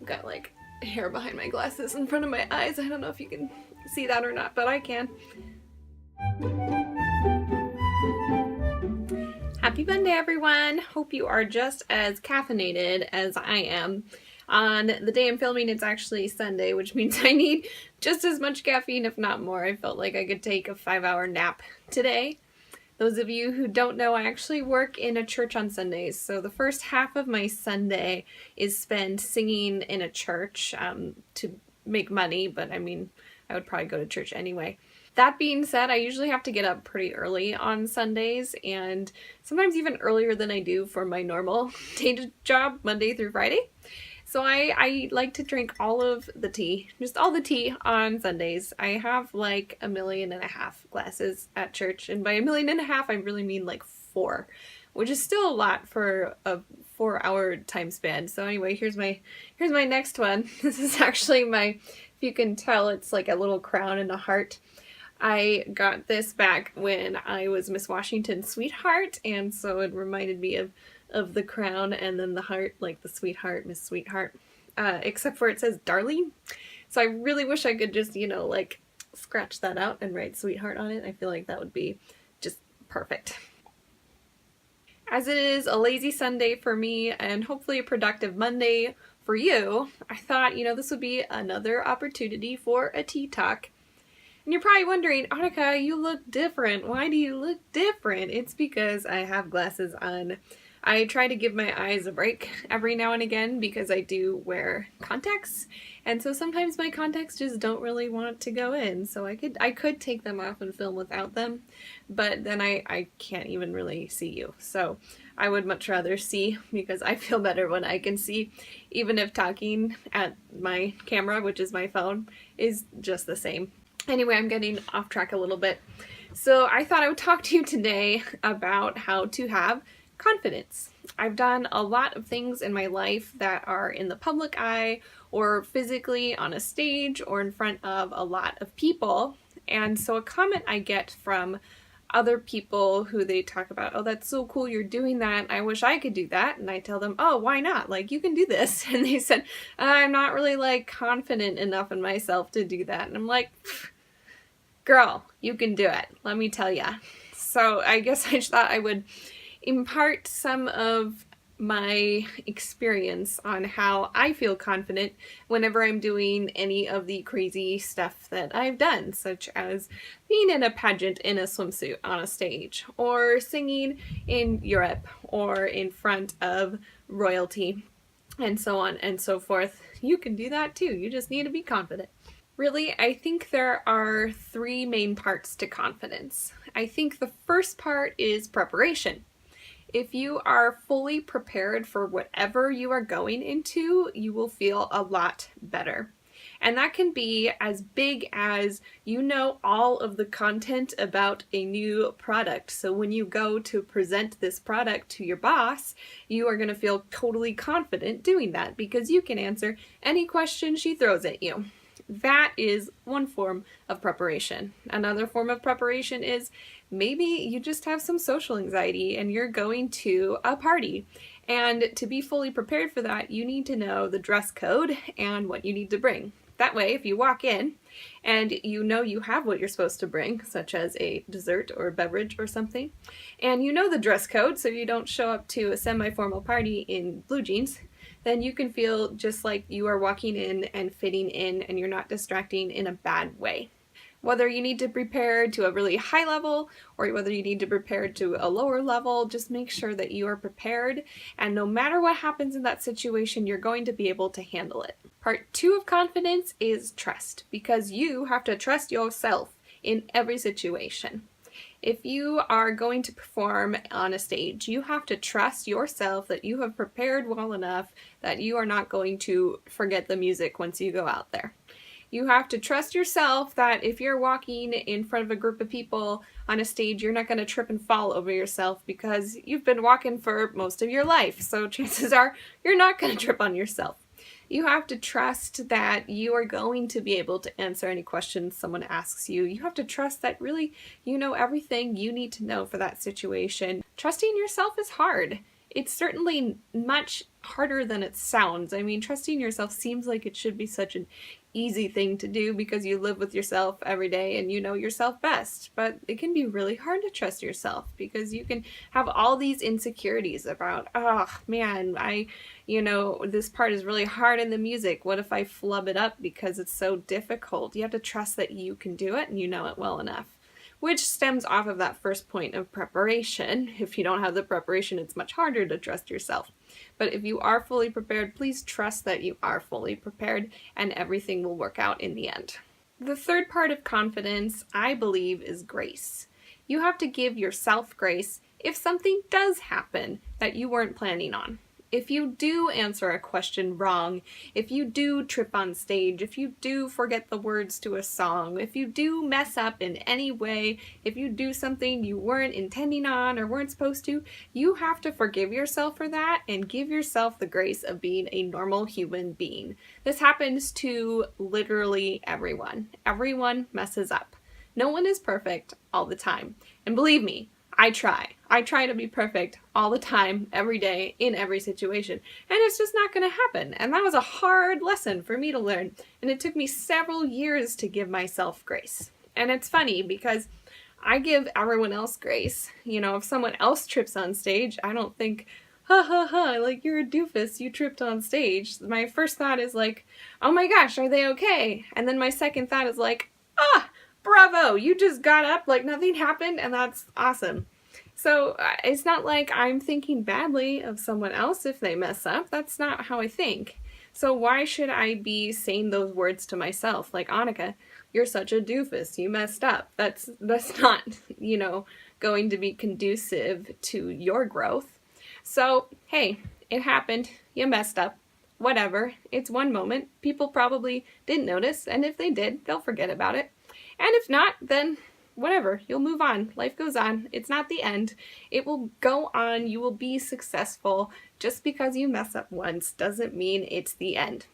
got like hair behind my glasses in front of my eyes. I don't know if you can see that or not, but I can. Happy Monday, everyone! Hope you are just as caffeinated as I am. On the day I'm filming, it's actually Sunday, which means I need just as much caffeine, if not more. I felt like I could take a 5-hour nap today. Those of you who don't know, I actually work in a church on Sundays. So the first half of my Sunday is spent singing in a church to make money, but I mean, I would probably go to church anyway. That being said, I usually have to get up pretty early on Sundays, and sometimes even earlier than I do for my normal day job, Monday through Friday. So I like to drink all of the tea, just all the tea on Sundays. I have like 1.5 million glasses at church, and by 1.5 million, I really mean like 4, which is still a lot for a 4-hour time span. So anyway, here's my next one. This is actually my, if you can tell, it's like a little crown and a heart. I got this back when I was Miss Washington's sweetheart, and so it reminded me of the crown and then the heart, like the sweetheart, Miss Sweetheart, except for it says darling. So I really wish I could just, you know, like scratch that out and write sweetheart on it. I feel like that would be just perfect. As it is a lazy Sunday for me and hopefully a productive Monday for you, I thought, you know, this would be another opportunity for a tea talk. And you're probably wondering, Anikka, you look different. Why do you look different? It's because I have glasses on. I try to give my eyes a break every now and again because I do wear contacts. And so sometimes my contacts just don't really want to go in. So I could take them off and film without them, but then I can't even really see you. So I would much rather see, because I feel better when I can see, even if talking at my camera, which is my phone, is just the same. Anyway, I'm getting off track a little bit. So I thought I would talk to you today about how to have confidence. I've done a lot of things in my life that are in the public eye or physically on a stage or in front of a lot of people. And so a comment I get from other people who they talk about, oh, that's so cool you're doing that. I wish I could do that. And I tell them, oh, why not? Like, you can do this. And they said, I'm not really like confident enough in myself to do that. And I'm like, girl, you can do it. Let me tell ya. So I guess I just thought I would impart some of my experience on how I feel confident whenever I'm doing any of the crazy stuff that I've done, such as being in a pageant in a swimsuit on a stage, or singing in Europe, or in front of royalty, and so on and so forth. You can do that too. You just need to be confident. Really, I think there are 3 main parts to confidence. I think the first part is preparation. If you are fully prepared for whatever you are going into, you will feel a lot better. And that can be as big as you know all of the content about a new product. So when you go to present this product to your boss, you are going to feel totally confident doing that because you can answer any question she throws at you. That is one form of preparation. Another form of preparation is maybe you just have some social anxiety and you're going to a party. And to be fully prepared for that, you need to know the dress code and what you need to bring. That way, if you walk in and you know you have what you're supposed to bring, such as a dessert or a beverage or something, and you know the dress code so you don't show up to a semi-formal party in blue jeans, then you can feel just like you are walking in and fitting in and you're not distracting in a bad way. Whether you need to prepare to a really high level or whether you need to prepare to a lower level, just make sure that you are prepared, and no matter what happens in that situation, you're going to be able to handle it. Part 2 of confidence is trust, because you have to trust yourself in every situation. If you are going to perform on a stage, you have to trust yourself that you have prepared well enough that you are not going to forget the music once you go out there. You have to trust yourself that if you're walking in front of a group of people on a stage, you're not going to trip and fall over yourself because you've been walking for most of your life. So chances are you're not going to trip on yourself. You have to trust that you are going to be able to answer any questions someone asks you. You have to trust that really you know everything you need to know for that situation. Trusting yourself is hard. It's certainly much harder than it sounds. I mean, trusting yourself seems like it should be such an easy thing to do because you live with yourself every day and you know yourself best. But it can be really hard to trust yourself because you can have all these insecurities about, oh man, this part is really hard in the music. What if I flub it up because it's so difficult? You have to trust that you can do it and you know it well enough. Which stems off of that first point of preparation. If you don't have the preparation, it's much harder to trust yourself. But if you are fully prepared, please trust that you are fully prepared and everything will work out in the end. The third part of confidence, I believe, is grace. You have to give yourself grace if something does happen that you weren't planning on. If you do answer a question wrong, if you do trip on stage, if you do forget the words to a song, if you do mess up in any way, if you do something you weren't intending on or weren't supposed to, you have to forgive yourself for that and give yourself the grace of being a normal human being. This happens to literally everyone. Everyone messes up. No one is perfect all the time. And believe me, I try. I try to be perfect all the time, every day, in every situation. And it's just not going to happen. And that was a hard lesson for me to learn. And it took me several years to give myself grace. And it's funny because I give everyone else grace. If someone else trips on stage, I don't think, ha ha ha, like you're a doofus, you tripped on stage. My first thought is like, oh my gosh, are they okay? And then my second thought is like, bravo, you just got up like nothing happened, and that's awesome. So it's not like I'm thinking badly of someone else if they mess up. That's not how I think. So why should I be saying those words to myself? Like, Anikka, you're such a doofus, you messed up. That's not, going to be conducive to your growth. So, hey, it happened. You messed up. Whatever. It's one moment. People probably didn't notice, and if they did, they'll forget about it. And if not, then whatever, you'll move on. Life goes on. It's not the end. It will go on. You will be successful. Just because you mess up once doesn't mean it's the end.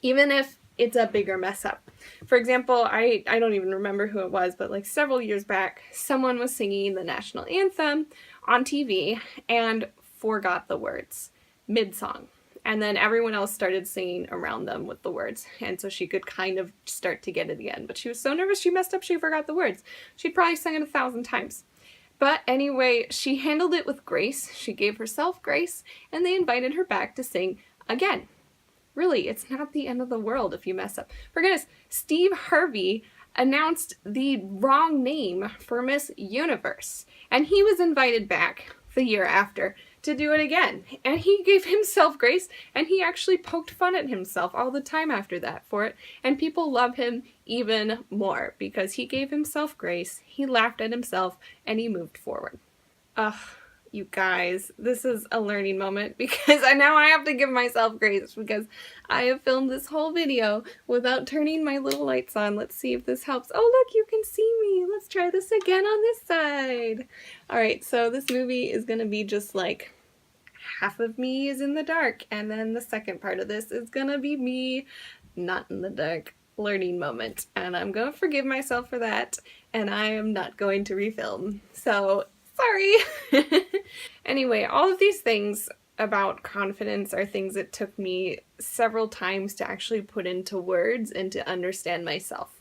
Even if it's a bigger mess up. For example, I don't even remember who it was, but like several years back, someone was singing the national anthem on TV and forgot the words mid-song. And then everyone else started singing around them with the words. And so she could kind of start to get it again. But she was so nervous she messed up she forgot the words. She'd probably sung it 1,000 times. But anyway, she handled it with grace. She gave herself grace. And they invited her back to sing again. Really, it's not the end of the world if you mess up. For goodness, Steve Harvey announced the wrong name for Miss Universe. And he was invited back the year after to do it again. And he gave himself grace, and he actually poked fun at himself all the time after that for it. And people love him even more because he gave himself grace, he laughed at himself, and he moved forward. Ugh, you guys, this is a learning moment because now I have to give myself grace because I have filmed this whole video without turning my little lights on. Let's see if this helps. Oh, look, you can see me. Let's try this again on this side. All right, so this movie is going to be just like half of me is in the dark, and then the second part of this is going to be me not in the dark learning moment. And I'm going to forgive myself for that, and I am not going to refilm. So sorry. Anyway, all of these things about confidence are things that took me several times to actually put into words and to understand myself.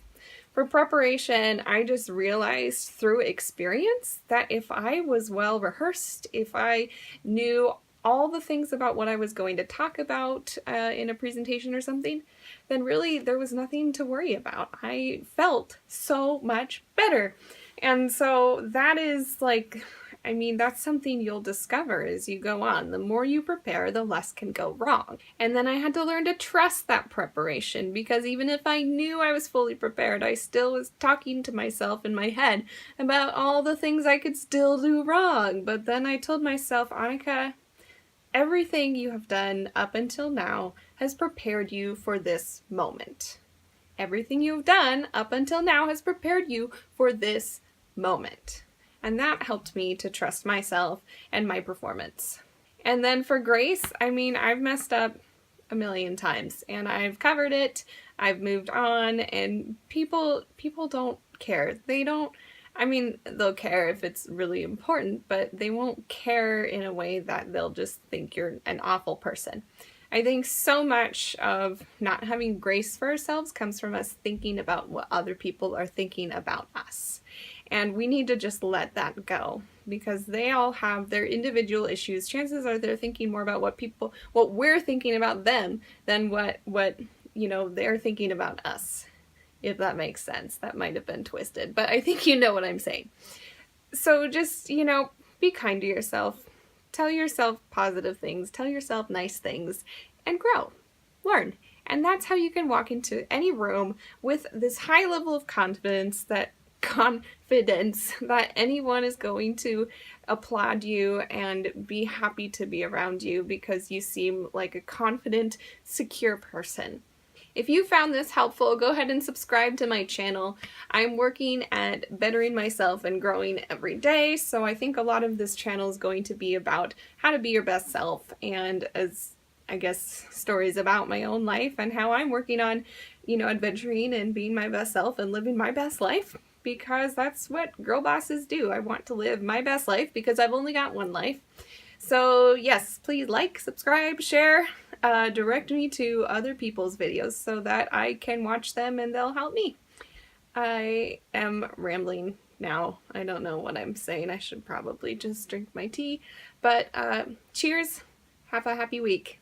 For preparation, I just realized through experience that if I was well rehearsed, if I knew all the things about what I was going to talk about in a presentation or something, then really there was nothing to worry about. I felt so much better. And so that is like, that's something you'll discover as you go on. The more you prepare, the less can go wrong. And then I had to learn to trust that preparation because even if I knew I was fully prepared, I still was talking to myself in my head about all the things I could still do wrong. But then I told myself, Anikka, everything you have done up until now has prepared you for this moment. Everything you've done up until now has prepared you for this moment. And that helped me to trust myself and my performance. And then for grace, I've messed up a million times and I've covered it, I've moved on, and people don't care. They don't I mean, they'll care if it's really important, but they won't care in a way that they'll just think you're an awful person. I think so much of not having grace for ourselves comes from us thinking about what other people are thinking about us. And we need to just let that go, because they all have their individual issues. Chances are they're thinking more about what we're thinking about them than what they're thinking about us. If that makes sense. That might have been twisted, but I think you know what I'm saying. So just, be kind to yourself. Tell yourself positive things. Tell yourself nice things. And grow. Learn. And that's how you can walk into any room with this high level of confidence that anyone is going to applaud you and be happy to be around you because you seem like a confident, secure person. If you found this helpful, go ahead and subscribe to my channel. I'm working at bettering myself and growing every day, so I think a lot of this channel is going to be about how to be your best self, and stories about my own life and how I'm working on, adventuring and being my best self and living my best life, because that's what girl bosses do. I want to live my best life because I've only got one life. So yes, please like, subscribe, share, direct me to other people's videos so that I can watch them and they'll help me. I am rambling now. I don't know what I'm saying. I should probably just drink my tea. But cheers. Have a happy week.